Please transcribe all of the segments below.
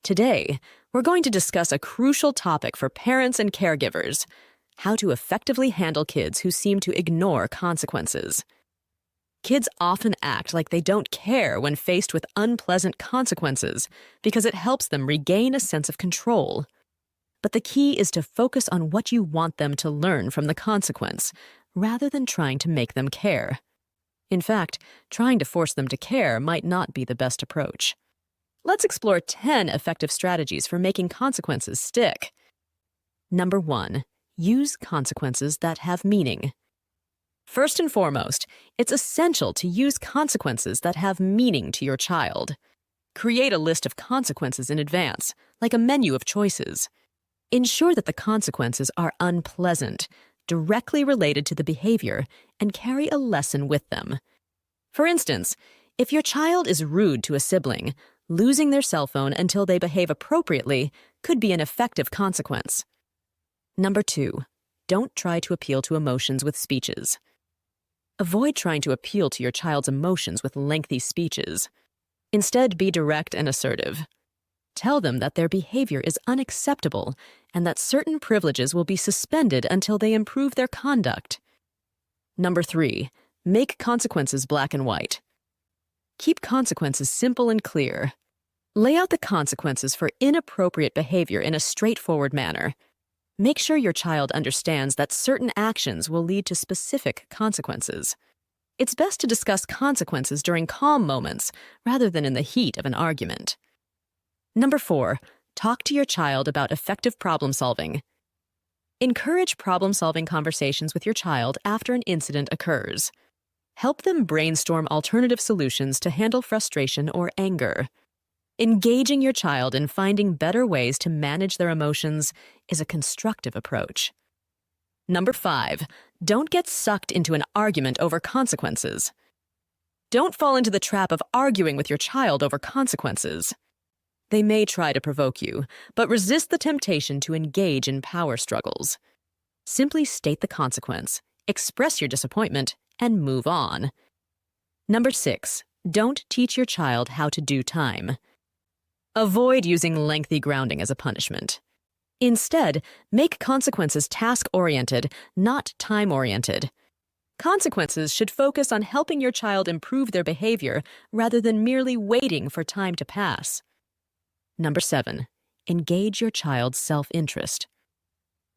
Today, we're going to discuss a crucial topic for parents and caregivers: how to effectively handle kids who seem to ignore consequences. Kids often act like they don't care when faced with unpleasant consequences because it helps them regain a sense of control. But the key is to focus on what you want them to learn from the consequence, rather than trying to make them care. In fact, trying to force them to care might not be the best approach. Let's explore 10 effective strategies for making consequences stick. Number 1. Use consequences that have meaning. First and foremost, it's essential to use consequences that have meaning to your child. Create a list of consequences in advance, like a menu of choices. Ensure that the consequences are unpleasant, directly related to the behavior, and carry a lesson with them. For instance, if your child is rude to a sibling, losing their cell phone until they behave appropriately could be an effective consequence. Number 2. Don't try to appeal to emotions with speeches. Avoid trying to appeal to your child's emotions with lengthy speeches. Instead, be direct and assertive. Tell them that their behavior is unacceptable and that certain privileges will be suspended until they improve their conduct. Number 3. Make consequences black and white. Keep consequences simple and clear. Lay out the consequences for inappropriate behavior in a straightforward manner. Make sure your child understands that certain actions will lead to specific consequences. It's best to discuss consequences during calm moments rather than in the heat of an argument. Number 4. Talk to your child about effective problem solving. Encourage problem-solving conversations with your child after an incident occurs. Help them brainstorm alternative solutions to handle frustration or anger. Engaging your child in finding better ways to manage their emotions is a constructive approach. Number 5. Don't get sucked into an argument over consequences. Don't fall into the trap of arguing with your child over consequences. They may try to provoke you, but resist the temptation to engage in power struggles. Simply state the consequence, express your disappointment, and move on. Number 6. Don't teach your child how to do time. Avoid using lengthy grounding as a punishment. Instead, make consequences task-oriented, not time-oriented. Consequences should focus on helping your child improve their behavior rather than merely waiting for time to pass. Number 7. Engage your child's self-interest.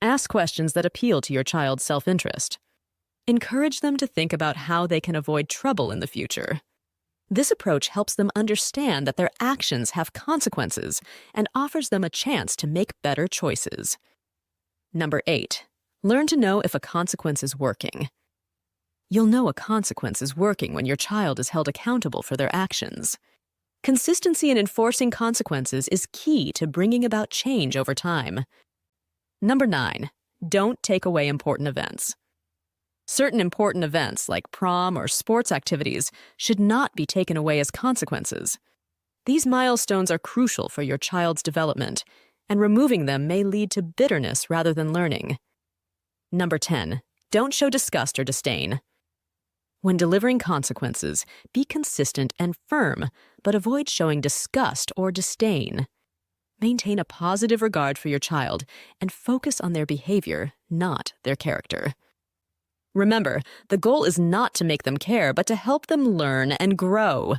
Ask questions that appeal to your child's self-interest. Encourage them to think about how they can avoid trouble in the future. This approach helps them understand that their actions have consequences and offers them a chance to make better choices. Number 8. Learn to know if a consequence is working. You'll know a consequence is working when your child is held accountable for their actions. Consistency in enforcing consequences is key to bringing about change over time. Number 9. Don't take away important events. Certain important events, like prom or sports activities, should not be taken away as consequences. These milestones are crucial for your child's development, and removing them may lead to bitterness rather than learning. Number 10. Don't show disgust or disdain. When delivering consequences, be consistent and firm, but avoid showing disgust or disdain. Maintain a positive regard for your child and focus on their behavior, not their character. Remember, the goal is not to make them care, but to help them learn and grow.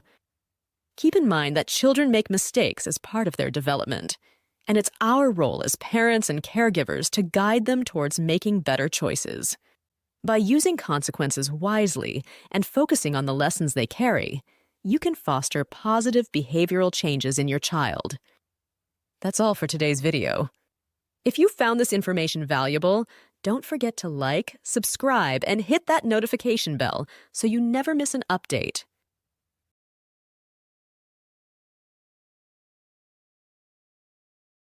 Keep in mind that children make mistakes as part of their development, and it's our role as parents and caregivers to guide them towards making better choices. By using consequences wisely and focusing on the lessons they carry, you can foster positive behavioral changes in your child. That's all for today's video. If you found this information valuable, don't forget to like, subscribe, and hit that notification bell so you never miss an update.